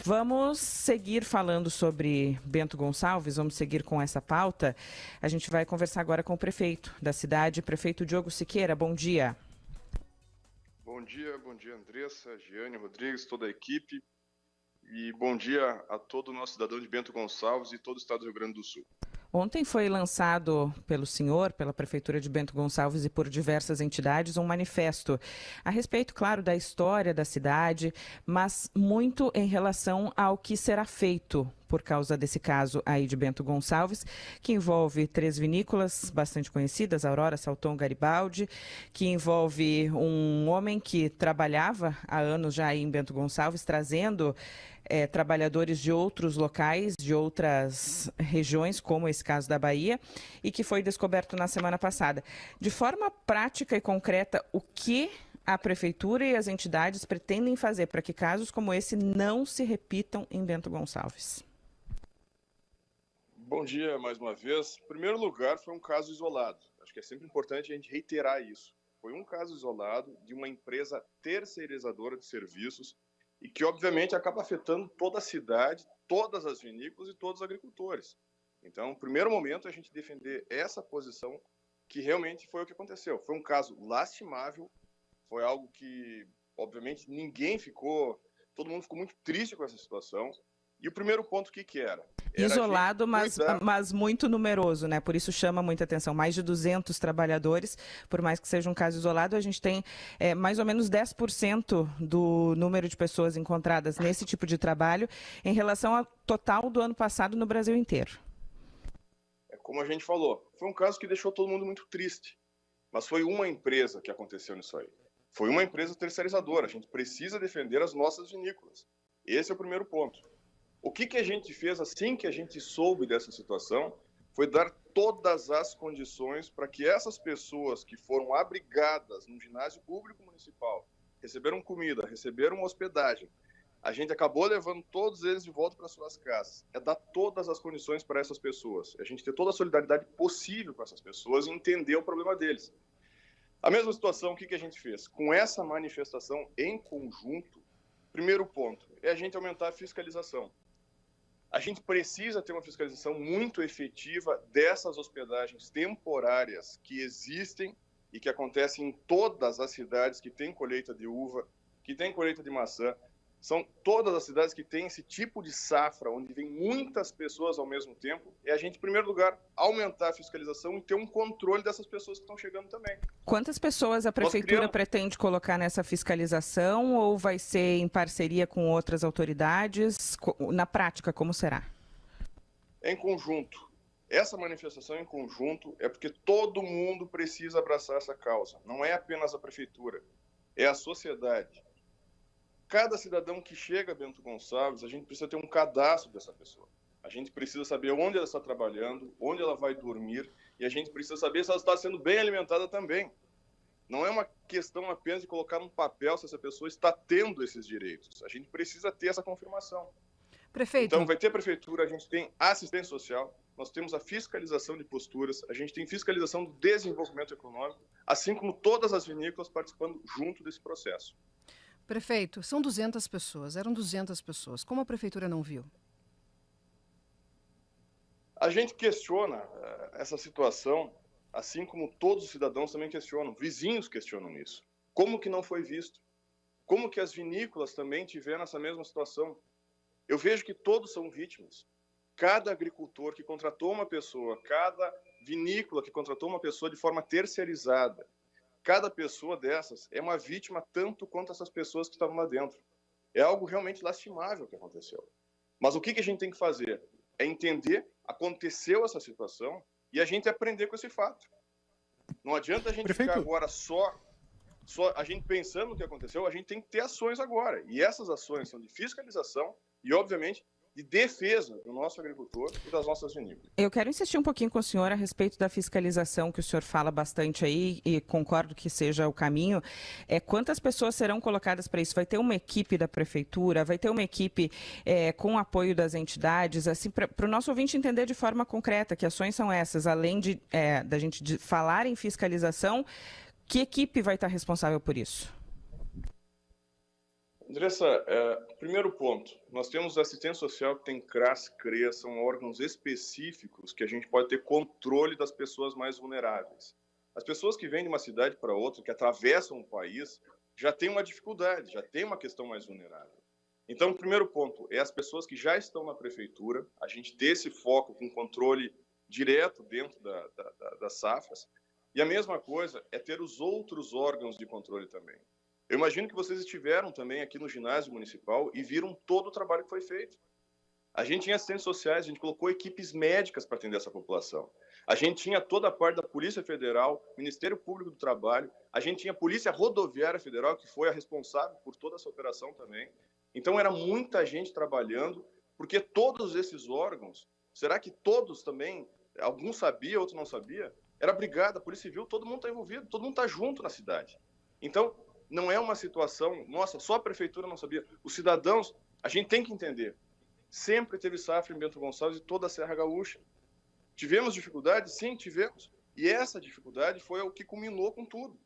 Vamos seguir falando sobre Bento Gonçalves, vamos seguir com essa pauta. A gente vai conversar agora com o prefeito da cidade, prefeito Diogo Siqueira. Bom dia. Bom dia Andressa, Giane, Rodrigues, toda a equipe. E bom dia a todo o nosso cidadão de Bento Gonçalves e todo o estado do Rio Grande do Sul. Ontem foi lançado pelo senhor, pela Prefeitura de Bento Gonçalves e por diversas entidades, um manifesto a respeito, claro, da história da cidade, mas muito em relação ao que será feito por causa desse caso aí de Bento Gonçalves, que envolve 3 vinícolas bastante conhecidas, Aurora, Salton, Garibaldi, que envolve um homem que trabalhava há anos já aí em Bento Gonçalves, trazendo trabalhadores de outros locais, de outras regiões, como esse caso da Bahia, e que foi descoberto na semana passada. De forma prática e concreta, o que a Prefeitura e as entidades pretendem fazer para que casos como esse não se repitam em Bento Gonçalves? Bom dia mais uma vez. Em primeiro lugar, foi um caso isolado. Acho que é sempre importante a gente reiterar isso. Foi um caso isolado de uma empresa terceirizadora de serviços e que, obviamente, acaba afetando toda a cidade, todas as vinícolas e todos os agricultores. Então, no primeiro momento, a gente defender essa posição, que realmente foi o que aconteceu. Foi um caso lastimável, foi algo que, obviamente, todo mundo ficou muito triste com essa situação. E o primeiro ponto, o que era? Isolado, mas muito numeroso, né? Por isso chama muita atenção. Mais de 200 trabalhadores, por mais que seja um caso isolado, a gente tem mais ou menos 10% do número de pessoas encontradas nesse tipo de trabalho em relação ao total do ano passado no Brasil inteiro. Como a gente falou, foi um caso que deixou todo mundo muito triste. Mas foi uma empresa que aconteceu nisso aí. Foi uma empresa terceirizadora. A gente precisa defender as nossas vinícolas. Esse é o primeiro ponto. O que a gente fez assim que a gente soube dessa situação foi dar todas as condições para que essas pessoas que foram abrigadas no ginásio público municipal, receberam comida, receberam hospedagem, a gente acabou levando todos eles de volta para suas casas. É dar todas as condições para essas pessoas. A gente ter toda a solidariedade possível com essas pessoas e entender o problema deles. A mesma situação, o que a gente fez? Com essa manifestação em conjunto, primeiro ponto é a gente aumentar a fiscalização. A gente precisa ter uma fiscalização muito efetiva dessas hospedagens temporárias que existem e que acontecem em todas as cidades que têm colheita de uva, que têm colheita de maçã. São todas as cidades que têm esse tipo de safra, onde vem muitas pessoas ao mesmo tempo. É a gente, em primeiro lugar, aumentar a fiscalização e ter um controle dessas pessoas que estão chegando também. Quantas pessoas a Prefeitura pretende colocar nessa fiscalização ou vai ser em parceria com outras autoridades? Na prática, como será? Em conjunto. Essa manifestação em conjunto é porque todo mundo precisa abraçar essa causa. Não é apenas a Prefeitura, é a sociedade. Cada cidadão que chega a Bento Gonçalves, a gente precisa ter um cadastro dessa pessoa. A gente precisa saber onde ela está trabalhando, onde ela vai dormir, e a gente precisa saber se ela está sendo bem alimentada também. Não é uma questão apenas de colocar num papel se essa pessoa está tendo esses direitos. A gente precisa ter essa confirmação. Prefeito. Então, vai ter a Prefeitura, a gente tem assistência social, nós temos a fiscalização de posturas, a gente tem fiscalização do desenvolvimento econômico, assim como todas as vinícolas participando junto desse processo. Prefeito, são 200 pessoas, eram 200 pessoas. Como a Prefeitura não viu? A gente questiona essa situação, assim como todos os cidadãos também questionam, vizinhos questionam isso. Como que não foi visto? Como que as vinícolas também tiveram essa mesma situação? Eu vejo que todos são vítimas. Cada agricultor que contratou uma pessoa, cada vinícola que contratou uma pessoa de forma terceirizada, cada pessoa dessas é uma vítima tanto quanto essas pessoas que estavam lá dentro. É algo realmente lastimável que aconteceu. Mas o que a gente tem que fazer? É entender, aconteceu essa situação e a gente aprender com esse fato. Não adianta a gente ficar agora só a gente pensando no que aconteceu, a gente tem que ter ações agora. E essas ações são de fiscalização e, obviamente, de defesa do nosso agricultor e das nossas vinícolas. Eu quero insistir um pouquinho com o senhor a respeito da fiscalização, que o senhor fala bastante aí, e concordo que seja o caminho. Quantas pessoas serão colocadas para isso? Vai ter uma equipe da Prefeitura? Vai ter uma equipe com apoio das entidades? Assim, para o nosso ouvinte entender de forma concreta que ações são essas, além da gente falar em fiscalização, que equipe vai estar responsável por isso? Andressa, primeiro ponto, nós temos assistência social que tem CRAS, CREA, são órgãos específicos que a gente pode ter controle das pessoas mais vulneráveis. As pessoas que vêm de uma cidade para outra, que atravessam o país, já têm uma dificuldade, já tem uma questão mais vulnerável. Então, o primeiro ponto é as pessoas que já estão na prefeitura, a gente ter esse foco com controle direto dentro das safras, e a mesma coisa é ter os outros órgãos de controle também. Eu imagino que vocês estiveram também aqui no ginásio municipal e viram todo o trabalho que foi feito. A gente tinha assistentes sociais, a gente colocou equipes médicas para atender essa população. A gente tinha toda a parte da Polícia Federal, Ministério Público do Trabalho, a gente tinha a Polícia Rodoviária Federal, que foi a responsável por toda essa operação também. Então, era muita gente trabalhando, porque todos esses órgãos, será que todos também, alguns sabiam, outros não sabiam? Era brigada, Polícia Civil, todo mundo está envolvido, todo mundo está junto na cidade. Então, não é uma situação, nossa, só a prefeitura não sabia. Os cidadãos, a gente tem que entender, sempre teve safra em Bento Gonçalves e toda a Serra Gaúcha. Tivemos dificuldade? Sim, tivemos. E essa dificuldade foi o que culminou com tudo.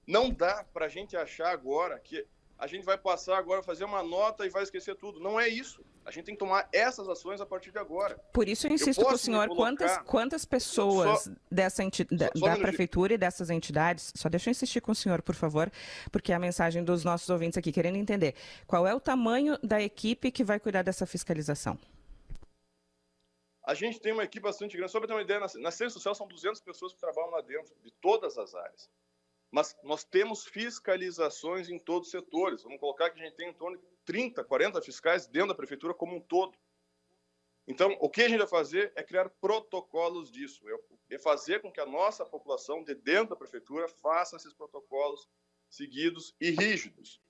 Não dá para a gente achar agora que a gente vai passar agora, fazer uma nota e vai esquecer tudo. Não é isso. A gente tem que tomar essas ações a partir de agora. Por isso eu insisto com o senhor, quantas pessoas da prefeitura e dessas entidades, só deixa eu insistir com o senhor, por favor, porque é a mensagem dos nossos ouvintes aqui, querendo entender, qual é o tamanho da equipe que vai cuidar dessa fiscalização? A gente tem uma equipe bastante grande. Só para ter uma ideia, na assistência social são 200 pessoas que trabalham lá dentro, de todas as áreas. Mas nós temos fiscalizações em todos os setores. Vamos colocar que a gente tem em torno de 30, 40 fiscais dentro da prefeitura como um todo. Então, o que a gente vai fazer é criar protocolos disso. É fazer com que a nossa população de dentro da prefeitura faça esses protocolos seguidos e rígidos.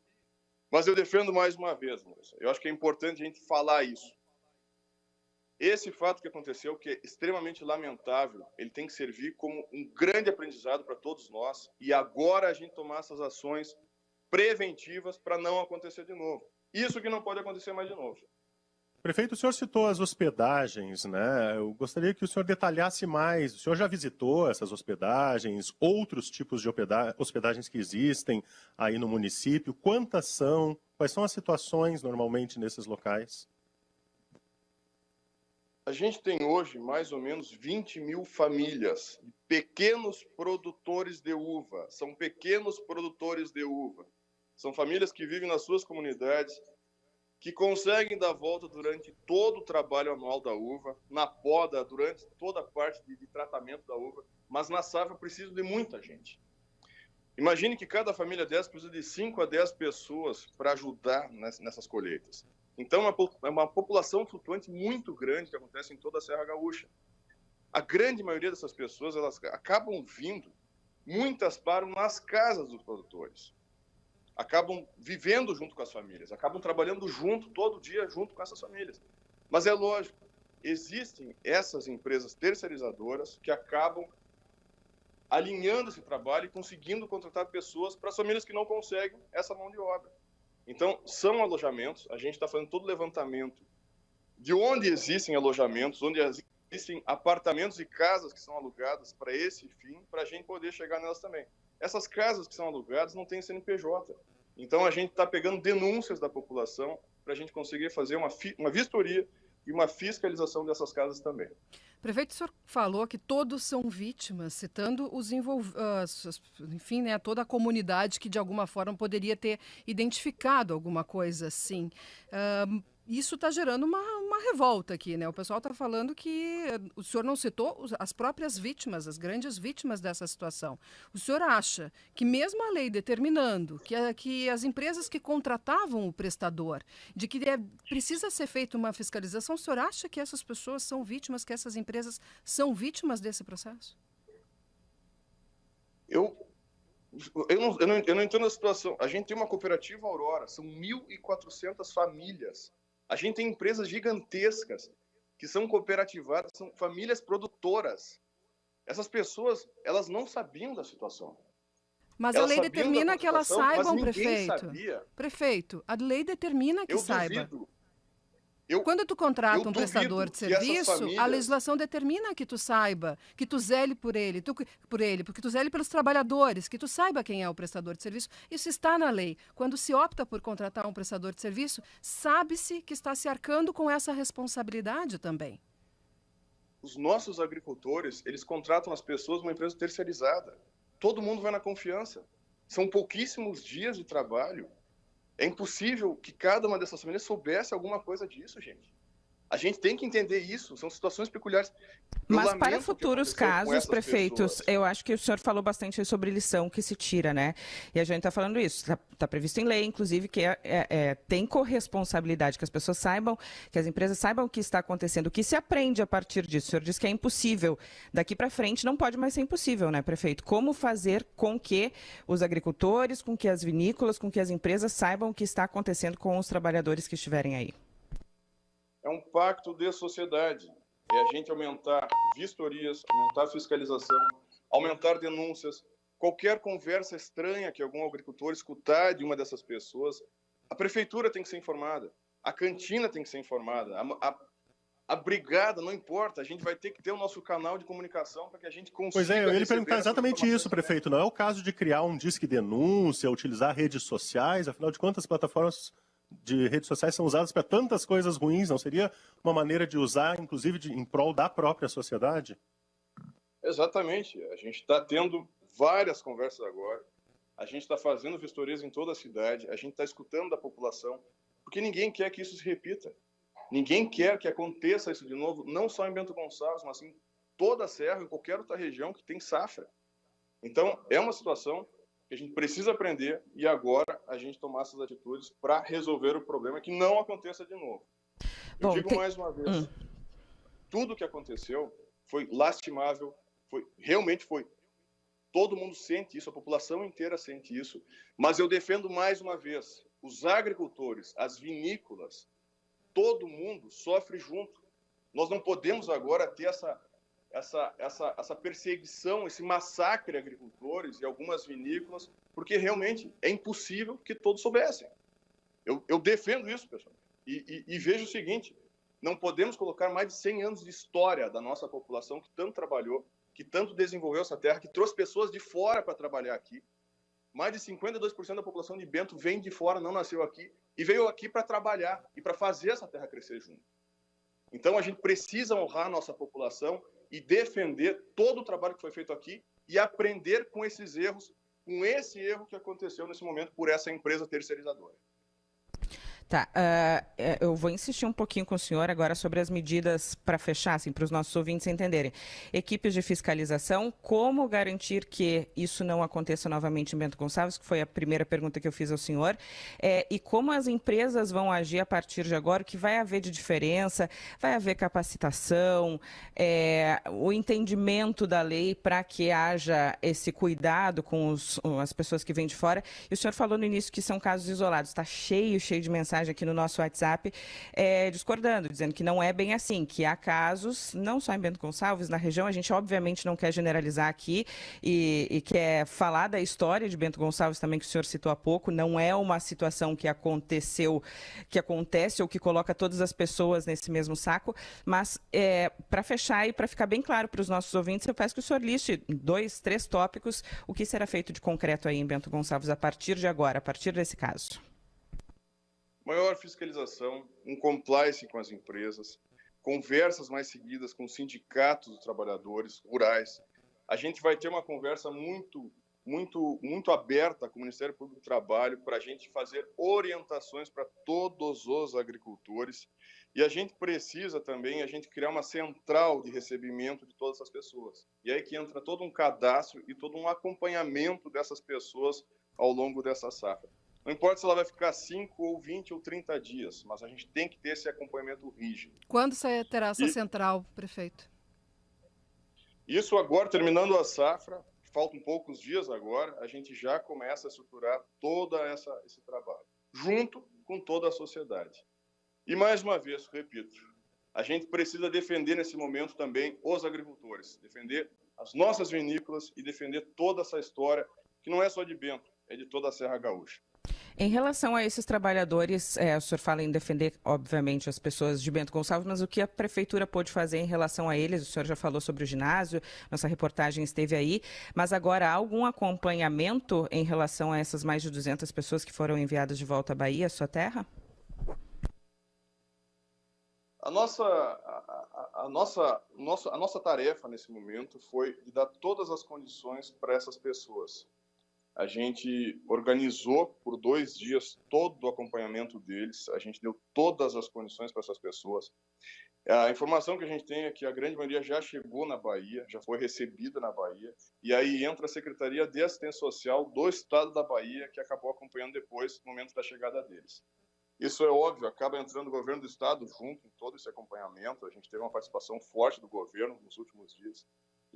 Mas eu defendo mais uma vez, Marcia, eu acho que é importante a gente falar isso. Esse fato que aconteceu, que é extremamente lamentável, ele tem que servir como um grande aprendizado para todos nós e agora a gente tomar essas ações preventivas para não acontecer de novo. Isso que não pode acontecer mais de novo. Prefeito, o senhor citou as hospedagens, né? Eu gostaria que o senhor detalhasse mais. O senhor já visitou essas hospedagens, outros tipos de hospedagens que existem aí no município? Quantas são? Quais são as situações normalmente nesses locais? A gente tem hoje mais ou menos 20 mil famílias, pequenos produtores de uva. São pequenos produtores de uva. São famílias que vivem nas suas comunidades, que conseguem dar volta durante todo o trabalho anual da uva, na poda, durante toda a parte de tratamento da uva, mas na safra precisam de muita gente. Imagine que cada família dessa precisa de 5 a 10 pessoas para ajudar nessas colheitas. Então, é uma população flutuante muito grande que acontece em toda a Serra Gaúcha. A grande maioria dessas pessoas, elas acabam vindo, muitas param nas casas dos produtores. Acabam vivendo junto com as famílias, acabam trabalhando junto, todo dia, junto com essas famílias. Mas é lógico, existem essas empresas terceirizadoras que acabam alinhando esse trabalho e conseguindo contratar pessoas para as famílias que não conseguem essa mão de obra. Então, são alojamentos, a gente está fazendo todo o levantamento de onde existem alojamentos, onde existem apartamentos e casas que são alugadas para esse fim, para a gente poder chegar nelas também. Essas casas que são alugadas não têm CNPJ. Então, a gente está pegando denúncias da população para a gente conseguir fazer uma vistoria e uma fiscalização dessas casas também. Prefeito, o senhor falou que todos são vítimas, citando os enfim, né, toda a comunidade que de alguma forma poderia ter identificado alguma coisa assim. Isso está gerando uma revolta aqui, né? O pessoal está falando que o senhor não citou as próprias vítimas, as grandes vítimas dessa situação. O senhor acha que mesmo a lei determinando que as empresas que contratavam o prestador, de que precisa ser feita uma fiscalização, o senhor acha que essas pessoas são vítimas, que essas empresas são vítimas desse processo? Eu não entendo a situação. A gente tem uma cooperativa Aurora, são 1.400 famílias. A gente tem empresas gigantescas que são cooperativadas, são famílias produtoras. Essas pessoas, elas não sabiam da situação. Mas a lei determina que elas saibam, prefeito. Sabia. Prefeito, a lei determina que saiba. Quando tu contrata um prestador de serviço, famílias... a legislação determina que tu saiba, que tu zele por ele, porque tu zele pelos trabalhadores, que tu saiba quem é o prestador de serviço. Isso está na lei. Quando se opta por contratar um prestador de serviço, sabe-se que está se arcando com essa responsabilidade também. Os nossos agricultores, eles contratam as pessoas numa empresa terceirizada. Todo mundo vai na confiança. São pouquíssimos dias de trabalho. É impossível que cada uma dessas famílias soubesse alguma coisa disso, gente. A gente tem que entender isso, são situações peculiares. Mas para futuros casos, prefeitos, eu acho que o senhor falou bastante sobre lição que se tira, né? E a gente está falando isso, está previsto em lei, inclusive, que tem corresponsabilidade, que as pessoas saibam, que as empresas saibam o que está acontecendo, o que se aprende a partir disso. O senhor disse que é impossível. Daqui para frente não pode mais ser impossível, né, prefeito? Como fazer com que os agricultores, com que as vinícolas, com que as empresas saibam o que está acontecendo com os trabalhadores que estiverem aí? É um pacto de sociedade. É a gente aumentar vistorias, aumentar fiscalização, aumentar denúncias. Qualquer conversa estranha que algum agricultor escutar de uma dessas pessoas, a prefeitura tem que ser informada, a cantina tem que ser informada, a brigada, não importa, a gente vai ter que ter o nosso canal de comunicação para que a gente consiga... Pois é, eu ia lhe perguntar exatamente isso, prefeito. Não é o caso de criar um disque denúncia, utilizar redes sociais, afinal de contas, as plataformas de redes sociais são usadas para tantas coisas ruins, não seria uma maneira de usar, inclusive, em prol da própria sociedade? Exatamente. A gente está tendo várias conversas agora, a gente está fazendo vistorias em toda a cidade, a gente está escutando da população, porque ninguém quer que isso se repita. Ninguém quer que aconteça isso de novo, não só em Bento Gonçalves, mas em toda a Serra, em qualquer outra região que tem safra. Então, é uma situação que a gente precisa aprender e agora a gente tomar essas atitudes para resolver o problema, que não aconteça de novo. Eu digo mais uma vez, tudo que aconteceu foi lastimável, realmente foi. Todo mundo sente isso, a população inteira sente isso, mas eu defendo mais uma vez, os agricultores, as vinícolas, todo mundo sofre junto. Nós não podemos agora ter essa perseguição, esse massacre a agricultores e algumas vinícolas, porque realmente é impossível que todos soubessem. Eu defendo isso, pessoal. E vejo o seguinte, não podemos colocar mais de 100 anos de história da nossa população que tanto trabalhou, que tanto desenvolveu essa terra, que trouxe pessoas de fora para trabalhar aqui. Mais de 52% da população de Bento vem de fora, não nasceu aqui, e veio aqui para trabalhar e para fazer essa terra crescer junto. Então, a gente precisa honrar a nossa população e defender todo o trabalho que foi feito aqui e aprender com esses erros, com esse erro que aconteceu nesse momento por essa empresa terceirizadora. Tá, eu vou insistir um pouquinho com o senhor agora sobre as medidas para fechar, assim, para os nossos ouvintes entenderem. Equipes de fiscalização, como garantir que isso não aconteça novamente em Bento Gonçalves, que foi a primeira pergunta que eu fiz ao senhor, e como as empresas vão agir a partir de agora, o que vai haver de diferença, vai haver capacitação, o entendimento da lei para que haja esse cuidado com as pessoas que vêm de fora. E o senhor falou no início que são casos isolados, está cheio de mensagens aqui no nosso WhatsApp, discordando, dizendo que não é bem assim, que há casos, não só em Bento Gonçalves, na região, a gente obviamente não quer generalizar aqui e quer falar da história de Bento Gonçalves também, que o senhor citou há pouco, não é uma situação que aconteceu, que acontece ou que coloca todas as pessoas nesse mesmo saco, mas para fechar e para ficar bem claro para os nossos ouvintes, eu peço que o senhor liste 2, 3 tópicos, o que será feito de concreto aí em Bento Gonçalves a partir de agora, a partir desse caso. Maior fiscalização, um compliance com as empresas, conversas mais seguidas com os sindicatos dos trabalhadores rurais. A gente vai ter uma conversa muito aberta com o Ministério Público do Trabalho para a gente fazer orientações para todos os agricultores. E a gente precisa também criar uma central de recebimento de todas essas pessoas. E aí que entra todo um cadastro e todo um acompanhamento dessas pessoas ao longo dessa safra. Não importa se ela vai ficar 5 ou 20 ou 30 dias, mas a gente tem que ter esse acompanhamento rígido. Quando você terá essa central, prefeito? Isso agora, terminando a safra, faltam poucos dias agora, a gente já começa a estruturar todo esse trabalho, junto com toda a sociedade. E mais uma vez, repito, a gente precisa defender nesse momento também os agricultores, defender as nossas vinícolas e defender toda essa história, que não é só de Bento, é de toda a Serra Gaúcha. Em relação a esses trabalhadores, o senhor fala em defender, obviamente, as pessoas de Bento Gonçalves, mas o que a prefeitura pôde fazer em relação a eles? O senhor já falou sobre o ginásio, nossa reportagem esteve aí, mas agora há algum acompanhamento em relação a essas mais de 200 pessoas que foram enviadas de volta à Bahia, à sua terra? A nossa tarefa nesse momento foi de dar todas as condições para essas pessoas. A gente organizou por 2 dias todo o acompanhamento deles, a gente deu todas as condições para essas pessoas. A informação que a gente tem é que a grande maioria já chegou na Bahia, já foi recebida na Bahia, e aí entra a Secretaria de Assistência Social do Estado da Bahia, que acabou acompanhando depois, no momento da chegada deles. Isso é óbvio, acaba entrando o governo do Estado junto em todo esse acompanhamento, a gente teve uma participação forte do governo nos últimos dias.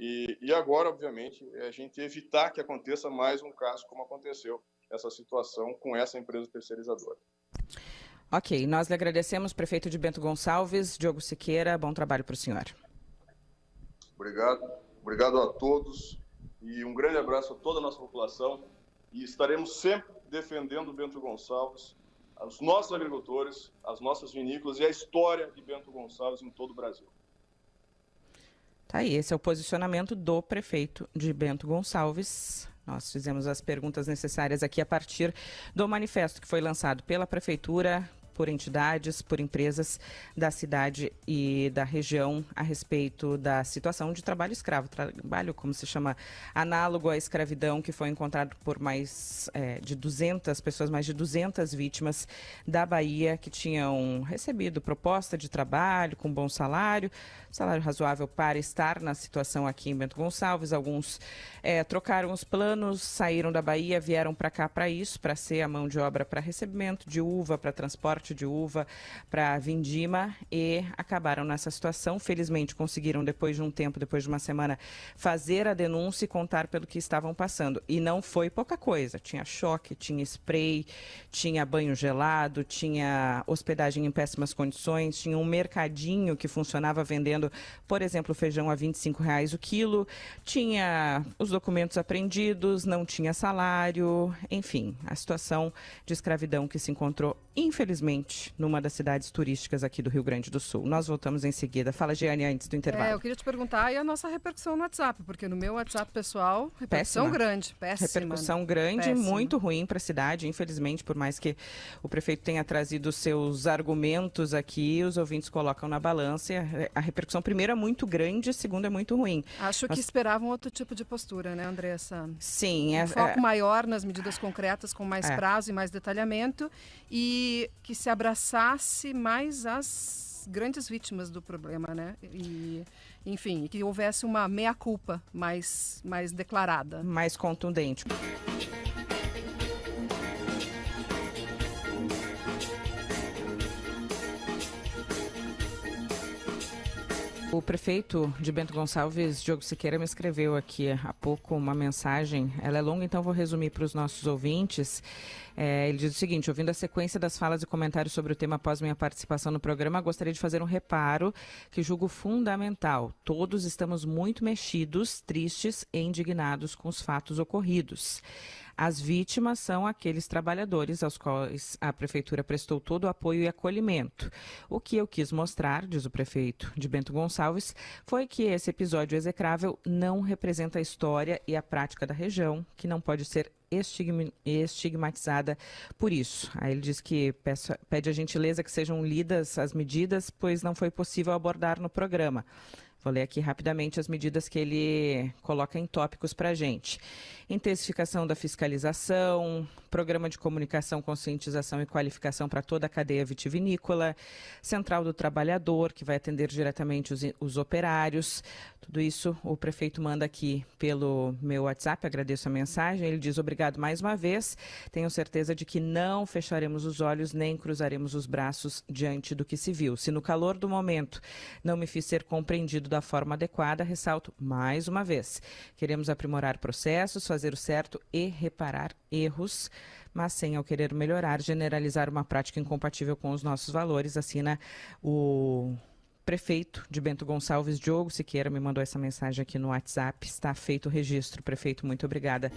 E agora, obviamente, é a gente evitar que aconteça mais um caso como aconteceu essa situação com essa empresa terceirizadora. Ok, nós lhe agradecemos, prefeito de Bento Gonçalves, Diogo Siqueira, bom trabalho para o senhor. Obrigado a todos e um grande abraço a toda a nossa população e estaremos sempre defendendo Bento Gonçalves, os nossos agricultores, as nossas vinícolas e a história de Bento Gonçalves em todo o Brasil. Tá aí, esse é o posicionamento do prefeito de Bento Gonçalves. Nós fizemos as perguntas necessárias aqui a partir do manifesto que foi lançado pela prefeitura, por entidades, por empresas da cidade e da região a respeito da situação de trabalho escravo, trabalho, como se chama, análogo à escravidão, que foi encontrado por mais de 200 pessoas, mais de 200 vítimas da Bahia que tinham recebido proposta de trabalho com bom salário razoável para estar na situação aqui em Bento Gonçalves. Alguns trocaram os planos, saíram da Bahia, vieram para cá para isso, para ser a mão de obra para recebimento de uva, para transporte de uva, para vindima, e acabaram nessa situação. Felizmente conseguiram, depois de um tempo, depois de uma semana, fazer a denúncia e contar pelo que estavam passando. E não foi pouca coisa. Tinha choque, tinha spray, tinha banho gelado, tinha hospedagem em péssimas condições, tinha um mercadinho que funcionava vendendo, por exemplo, feijão a R$25 o quilo, tinha os documentos apreendidos, não tinha salário, enfim, a situação de escravidão que se encontrou, infelizmente, numa das cidades turísticas aqui do Rio Grande do Sul. Nós voltamos em seguida. Fala, Giane, antes do intervalo. Eu queria te perguntar, e a nossa repercussão no WhatsApp? Porque no meu WhatsApp pessoal, repercussão péssima. Grande, péssima. Repercussão grande, péssima. Muito ruim para a cidade, infelizmente, por mais que o prefeito tenha trazido seus argumentos aqui, os ouvintes colocam na balança. A repercussão, primeiro, é muito grande, segundo, é muito ruim. Acho que esperavam outro tipo de postura, né, Andressa? Sim. Foco maior nas medidas concretas, com mais prazo e mais detalhamento, e que se abraçasse mais as grandes vítimas do problema, né? E, enfim, que houvesse uma meia-culpa mais declarada. Mais contundente. O prefeito de Bento Gonçalves, Diogo Siqueira, me escreveu aqui há pouco uma mensagem. Ela é longa, então vou resumir para os nossos ouvintes. Ele diz o seguinte: ouvindo a sequência das falas e comentários sobre o tema após minha participação no programa, gostaria de fazer um reparo que julgo fundamental. Todos estamos muito mexidos, tristes e indignados com os fatos ocorridos. As vítimas são aqueles trabalhadores aos quais a prefeitura prestou todo o apoio e acolhimento. O que eu quis mostrar, diz o prefeito de Bento Gonçalves, foi que esse episódio execrável não representa a história e a prática da região, que não pode ser estigmatizada por isso. Aí ele diz que pede a gentileza que sejam lidas as medidas, pois não foi possível abordar no programa. Vou ler aqui rapidamente as medidas que ele coloca em tópicos para a gente. Intensificação da fiscalização, programa de comunicação, conscientização e qualificação para toda a cadeia vitivinícola, Central do Trabalhador, que vai atender diretamente os operários. Tudo isso o prefeito manda aqui pelo meu WhatsApp, agradeço a mensagem. Ele diz: obrigado mais uma vez, tenho certeza de que não fecharemos os olhos nem cruzaremos os braços diante do que se viu. Se no calor do momento não me fiz ser compreendido da forma adequada, ressalto mais uma vez: queremos aprimorar processos, fazer o certo e reparar erros, mas sem, ao querer melhorar, generalizar uma prática incompatível com os nossos valores. Assina o prefeito de Bento Gonçalves, Diogo Siqueira, me mandou essa mensagem aqui no WhatsApp. Está feito o registro, prefeito, muito obrigada